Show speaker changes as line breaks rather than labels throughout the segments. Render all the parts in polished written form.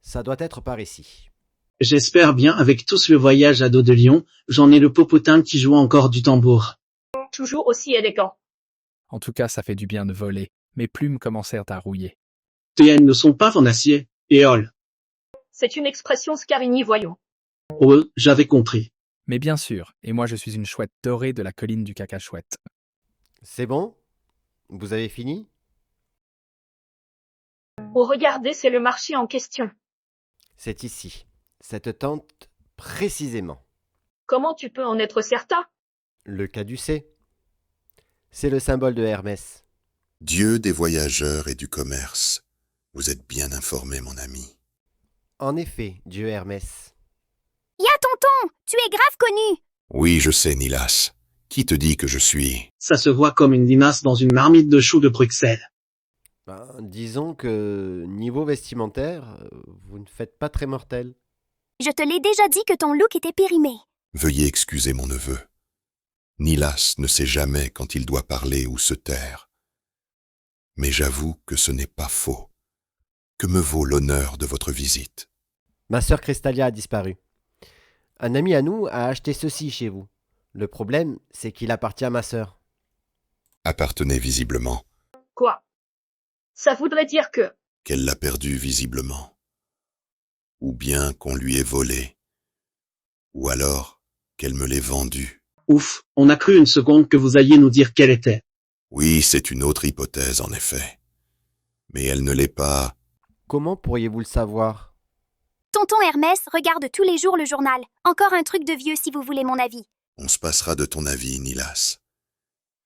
Ça doit être par ici.
J'espère bien avec tout ce voyage à dos de lion, j'en ai le popotin qui joue encore du tambour.
Toujours aussi élégant.
En tout cas, ça fait du bien de voler. Mes plumes commencèrent à rouiller.
Tes ailes ne sont pas en acier, Éole.
C'est une expression Scarini, voyons.
Oh, j'avais compris.
Mais bien sûr, et moi je suis une chouette dorée de la colline du Cacachouette.
C'est bon? Vous avez fini?
Oh, regardez, c'est le marché en question.
C'est ici. Cette tente précisément.
Comment tu peux en être certain?
Le caducée. C'est le symbole de Hermès.
Dieu des voyageurs et du commerce. Vous êtes bien informé, mon ami.
En effet, Dieu Hermès.
Ya tonton, tu es grave connu.
Oui, je sais, Nilas. Qui te dit que je suis...
Ça se voit comme une limace dans une marmite de choux de Bruxelles.
Disons que, niveau vestimentaire, vous ne faites pas très mortel.
Je te l'ai déjà dit que ton look était périmé.
Veuillez excuser mon neveu. Nilas ne sait jamais quand il doit parler ou se taire. Mais j'avoue que ce n'est pas faux. Que me vaut l'honneur de votre visite?
Ma sœur Crystallia a disparu. Un ami à nous a acheté ceci chez vous. Le problème, c'est qu'il appartient à ma sœur.
Appartenait visiblement.
Quoi? Ça voudrait dire que...
Qu'elle l'a perdu visiblement. Ou bien qu'on lui ait volé. Ou alors qu'elle me l'ait vendu.
Ouf, on a cru une seconde que vous alliez nous dire quelle était.
Oui, c'est une autre hypothèse, en effet. Mais elle ne l'est pas...
Comment pourriez-vous le savoir?
Tonton Hermès regarde tous les jours le journal. Encore un truc de vieux si vous voulez mon avis.
On se passera de ton avis, Nilas.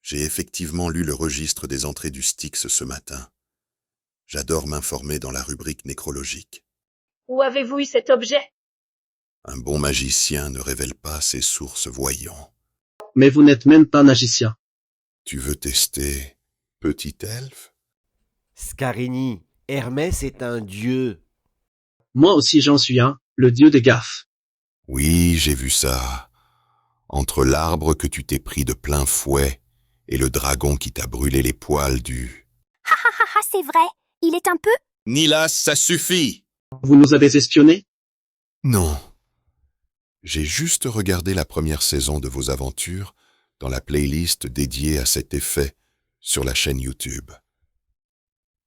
J'ai effectivement lu le registre des entrées du Styx ce matin. J'adore m'informer dans la rubrique nécrologique.
Où avez-vous eu cet objet?
Un bon magicien ne révèle pas ses sources voyants.
Mais vous n'êtes même pas magicien.
Tu veux tester petit elfe?
Scarini, Hermès est un dieu.
Moi aussi j'en suis un, le dieu des gaffes.
Oui, j'ai vu ça. Entre l'arbre que tu t'es pris de plein fouet et le dragon qui t'a brûlé les poils du...
Ha ha ha ha, c'est vrai. Il est un peu...
Nilas, ça suffit!
Vous nous avez espionnés?
Non. J'ai juste regardé la première saison de vos aventures dans la playlist dédiée à cet effet sur la chaîne YouTube.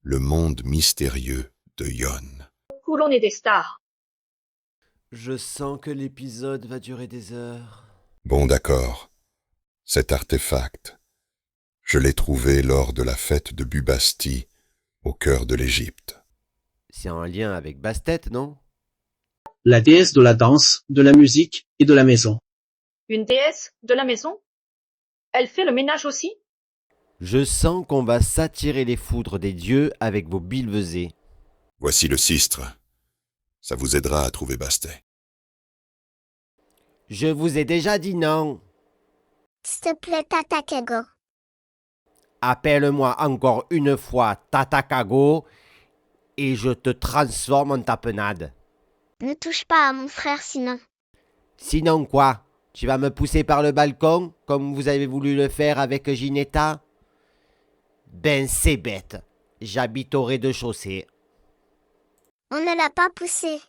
Le monde mystérieux de Yon.
Où l'on est des stars.
Je sens que l'épisode va durer des heures.
Bon, d'accord. Cet artefact, je l'ai trouvé lors de la fête de Bubastis, au cœur de l'Égypte.
C'est en lien avec Bastet, non?
La déesse de la danse, de la musique et de la maison.
Une déesse de la maison? Elle fait le ménage aussi?
Je sens qu'on va s'attirer les foudres des dieux avec vos billevesées.
Voici le cistre. Ça vous aidera à trouver Bastet.
Je vous ai déjà dit non.
S'il te plaît, Tatakago.
Appelle-moi encore une fois Tatakago et je te transforme en tapenade.
Ne touche pas à mon frère sinon.
Sinon quoi? Tu vas me pousser par le balcon comme vous avez voulu le faire avec Ginetta? Ben c'est bête. J'habite au rez-de-chaussée.
On ne l'a pas poussé.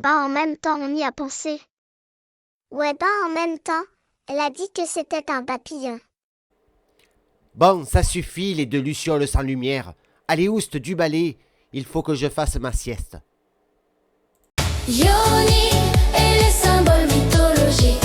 En même temps, on y a pensé. Ouais, en même temps, elle a dit que c'était un papillon.
Bon, ça suffit les deux lucioles sans lumière. Allez ouste du balai. Il faut que je fasse ma sieste.
Yoni et les symboles mythologiques.